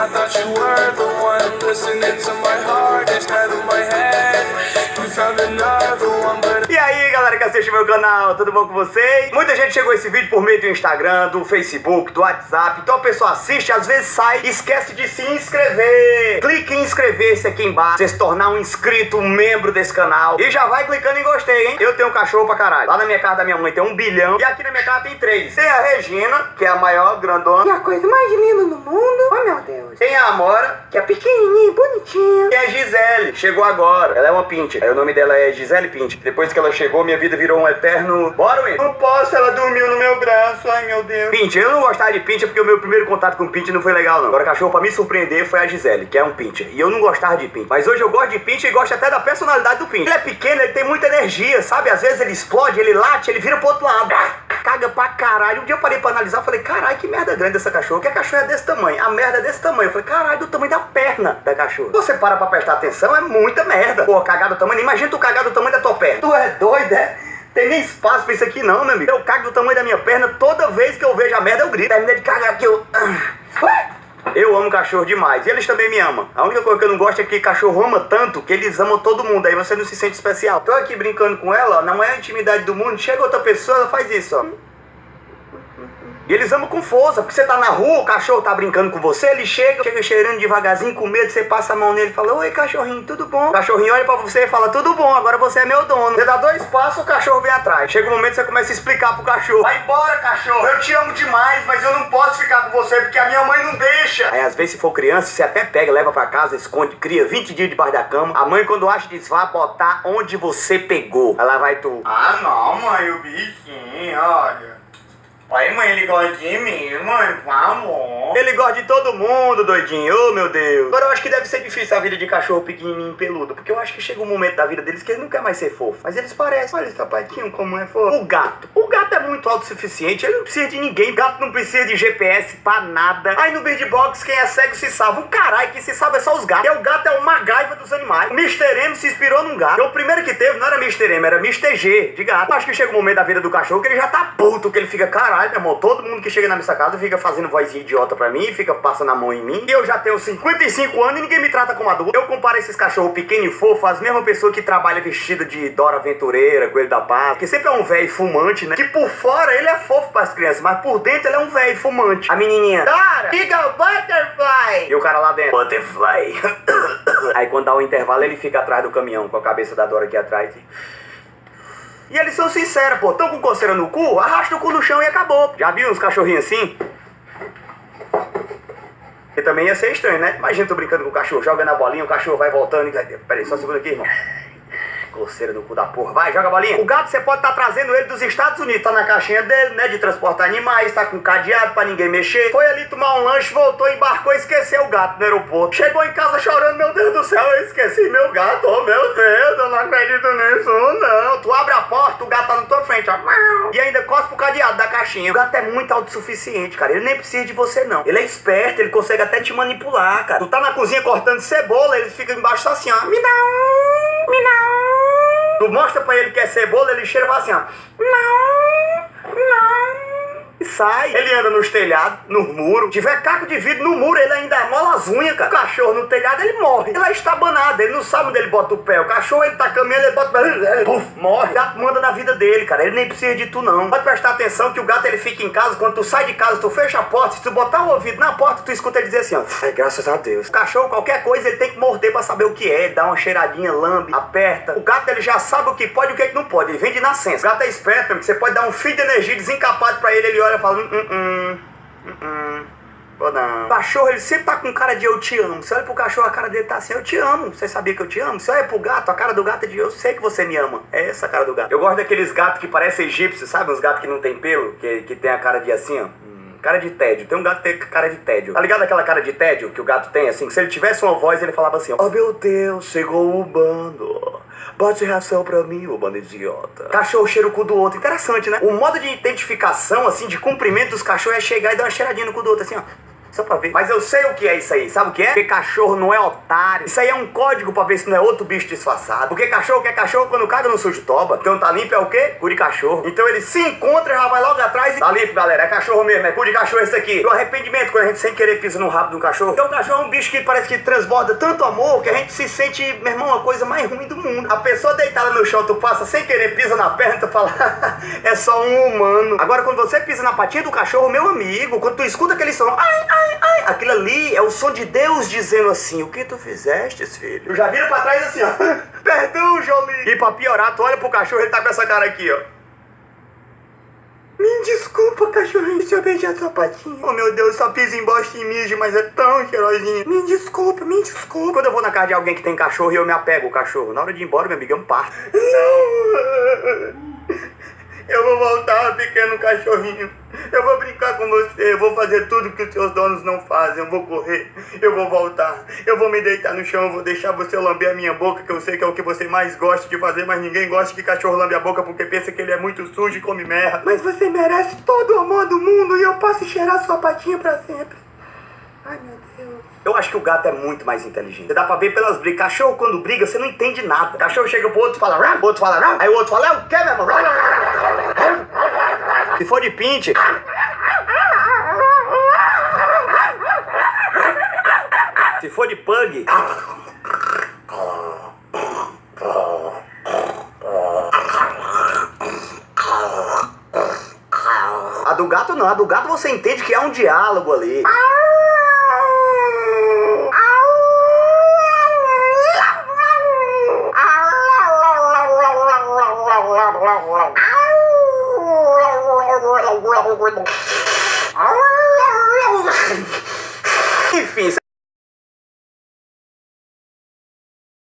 I thought you were the one listening to my heart instead of my head. You found another one, but... E aí, galera que assiste meu canal, tudo bom com vocês? Muita gente chegou a esse vídeo por meio do Instagram, do Facebook, do WhatsApp. Então a pessoa assiste, às vezes sai e esquece de se inscrever. Clique em inscrever-se aqui embaixo, você se tornar um inscrito, um membro desse canal. E já vai clicando em gostei, hein? Eu tenho um cachorro pra caralho. Lá na minha casa da minha mãe tem 1 bilhão. E aqui na minha casa tem 3. Tem a Regina, que é a maior, grandona. E a coisa mais linda no mundo. Oh, meu Deus. Tem a Amora, que é pequenininha, bonitinha. Tem a Gisele, chegou agora. Ela é uma pincher. Aí o nome dela é Gisele Pincher. Depois que ela chegou, minha vida virou um eterno... Bora, Will? Não posso, ela dormiu no meu braço. Ai, meu Deus. Pincher, eu não gostava de Pincher porque o meu primeiro contato com Pincher não foi legal, não. Agora, cachorro, pra me surpreender, foi a Gisele, que é um Pincher. E eu não gostava de Pincher. Mas hoje eu gosto de Pincher e gosto até da personalidade do Pincher. Ele é pequeno, ele tem muita energia, sabe? Às vezes ele explode, ele late, ele vira pro outro lado. Caga pra caralho. Um dia eu parei pra analisar, falei, caralho, que merda grande essa cachorra. Que a cachorra é desse tamanho. A merda é desse tamanho. Eu falei, caralho, do tamanho da perna da cachorra. Você para pra prestar atenção, é muita merda. Pô, cagar do tamanho, imagina tu cagar do tamanho da tua perna. Tu é doido, é? Tem nem espaço pra isso aqui não, meu amigo. Eu cago do tamanho da minha perna, toda vez que eu vejo a merda eu grito. Terminei de cagar aqui, eu amo cachorro demais, e eles também me amam. A única coisa que eu não gosto é que cachorro ama tanto que eles amam todo mundo, aí você não se sente especial. Tô aqui brincando com ela, ó, não é a intimidade do mundo. Chega outra pessoa, ela faz isso, ó. E eles amam com força, porque você tá na rua, o cachorro tá brincando com você, ele chega cheirando devagarzinho, com medo, você passa a mão nele e fala, oi cachorrinho, tudo bom? O cachorrinho olha pra você e fala, tudo bom, agora você é meu dono. Você dá 2 passos, o cachorro vem atrás. Chega um momento que você começa a explicar pro cachorro, vai embora cachorro, eu te amo demais, mas eu não posso ficar com você porque a minha mãe não deixa. Aí às vezes se for criança, você até pega, leva pra casa, esconde, cria 20 dias debaixo da cama. A mãe quando acha diz, vai botar onde você pegou. Ela vai tu, ah não mãe, o bichinho, olha. Aí, mãe, ele gosta de mim, mãe, por amor. Ele gosta de todo mundo, doidinho, oh meu Deus. Agora eu acho que deve ser difícil a vida de cachorro pequenininho peludo, porque eu acho que chega um momento da vida deles que eles não querem mais ser fofo. Mas eles parecem, olha esse sapatinho como é fofo. O gato é muito autossuficiente, ele não precisa de ninguém. O gato não precisa de GPS pra nada. Aí no Bird Box, quem é cego se salva. O caralho, quem se salva é só os gatos. Porque o gato é o MacGyver dos animais. O Mr. M se inspirou num gato. Porque o primeiro que teve não era Mr. M, era Mr. G, de gato. Eu acho que chega um momento da vida do cachorro que ele já tá puto, que ele fica, caralho, meu irmão, todo mundo que chega na minha casa fica fazendo vozinha idiota pra mim, fica passando a mão em mim. E eu já tenho 55 anos e ninguém me trata como adulto. Eu comparo esses cachorros pequenos e fofos às mesmas pessoas que trabalham vestido de Dora Aventureira, Coelho da Páscoa, que sempre é um velho fumante, né? Que por fora ele é fofo pras crianças, mas por dentro ele é um velho fumante. A menininha, Dora, fica o Butterfly. E o cara lá dentro, Butterfly. Aí quando dá o intervalo ele fica atrás do caminhão com a cabeça da Dora aqui atrás. E eles são sinceros, pô, tão com coceira no cu, arrasta o cu no chão e acabou. Já viu uns cachorrinhos assim? E também ia ser estranho, né? Imagina tu brincando com o cachorro, jogando a bolinha, o cachorro vai voltando e... Peraí, só segura aqui, irmão. Coceira no cu da porra. Vai, joga a bolinha. O gato você pode estar trazendo ele dos Estados Unidos. Tá na caixinha dele, né? De transportar animais. Tá com cadeado pra ninguém mexer. Foi ali tomar um lanche, voltou, embarcou e esqueceu o gato no aeroporto. Chegou em casa chorando. Meu Deus do céu, eu esqueci meu gato. Oh, meu Deus, eu não acredito nisso, não. Tu abre a porta, o gato tá na tua frente, ó. E ainda cospe o cadeado da caixinha. O gato é muito autossuficiente, cara. Ele nem precisa de você, não. Ele é esperto, ele consegue até te manipular, cara. Tu tá na cozinha cortando cebola, ele fica embaixo assim, ó. Me dá um, me dá um. Tu mostra pra ele que é cebola, ele cheira e fala assim, ó. Não, não. E sai. Ele anda nos telhados, nos muros. Tiver caco de vidro no muro, ele ainda mola as unhas, cara. O cachorro no telhado, ele morre. Ele é estabanado, ele não sabe onde ele bota o pé. O cachorro, ele tá caminhando, ele bota o pé. Puf, morre. O gato manda na vida dele, cara. Ele nem precisa de tu, não. Pode prestar atenção que o gato, ele fica em casa. Quando tu sai de casa, tu fecha a porta. Se tu botar o ouvido na porta, tu escuta ele dizer assim, ó. Ai, graças a Deus. O cachorro, qualquer coisa, ele tem que morder pra saber o que é. Ele dá uma cheiradinha, lambe, aperta. O gato, ele já sabe o que pode e o que não pode. Ele vem de nascença. O gato é esperto, porque você pode dar um fio de energia desencapado pra ele. Ele olha e fala, não. O cachorro, ele sempre tá com cara de eu te amo. Você olha pro cachorro, a cara dele tá assim, eu te amo. Você sabia que eu te amo? Você olha pro gato, a cara do gato é de eu sei que você me ama. É essa a cara do gato. Eu gosto daqueles gatos que parecem egípcios, sabe? Uns gatos que não tem pelo, que tem a cara de assim, ó. Cara de tédio. Tem um gato que tem cara de tédio. Tá ligado aquela cara de tédio que o gato tem, assim? Que se ele tivesse uma voz, ele falava assim, ó. Oh, meu Deus, chegou o bando. Bote ração pra mim, ô bando idiota. Cachorro cheira o cu do outro. Interessante, né? O modo de identificação, assim, de cumprimento dos cachorros é chegar e dar uma cheiradinha no cu do outro, assim, ó. Só pra ver. Mas eu sei o que é isso aí. Sabe o que é? Porque cachorro não é otário. Isso aí é um código pra ver se não é outro bicho disfarçado. Porque cachorro quer cachorro quando caga no sujo toba. Então tá limpo é o quê? Cu de cachorro. Então ele se encontra, já vai logo atrás e tá limpo, galera. É cachorro mesmo, é cu de cachorro esse aqui. E o arrependimento quando a gente sem querer pisa no rabo de um cachorro. Então o cachorro é um bicho que parece que transborda tanto amor que a gente se sente, meu irmão, uma coisa mais ruim do mundo. A pessoa deitada no chão, tu passa sem querer, pisa na perna, tu fala, é só um humano. Agora quando você pisa na patinha do cachorro, meu amigo, quando tu escuta aquele som, ai, ai, ai, aquilo ali é o som de Deus dizendo assim, o que tu fizeste, filho? Eu já viro pra trás assim, ó, perdão, Jolie. E pra piorar, tu olha pro cachorro, ele tá com essa cara aqui, ó. Me desculpa, cachorrinho, se eu beijar sua patinha. Oh, meu Deus, só pisa em bosta e mijo, mas é tão cheirosinho. Me desculpa, me desculpa. Quando eu vou na casa de alguém que tem cachorro e eu me apego ao cachorro, na hora de ir embora, meu amigo, eu me parto. Não! Eu vou voltar, pequeno cachorrinho. Eu vou brincar com você. Eu vou fazer tudo que os seus donos não fazem. Eu vou correr. Eu vou voltar. Eu vou me deitar no chão. Eu vou deixar você lamber a minha boca, que eu sei que é o que você mais gosta de fazer. Mas ninguém gosta que cachorro lambe a boca porque pensa que ele é muito sujo e come merda. Mas você merece todo o amor do mundo e eu posso cheirar sua patinha pra sempre. Ai, meu Deus. Eu acho que o gato é muito mais inteligente. Você dá pra ver pelas brigas. Cachorro, quando briga, você não entende nada. Cachorro chega pro outro e fala, ram, o outro fala, ram. Aí o outro fala, é o quê, meu irmão? Se for de pinte... Se for de pug... A do gato não. A do gato você entende que é um diálogo ali.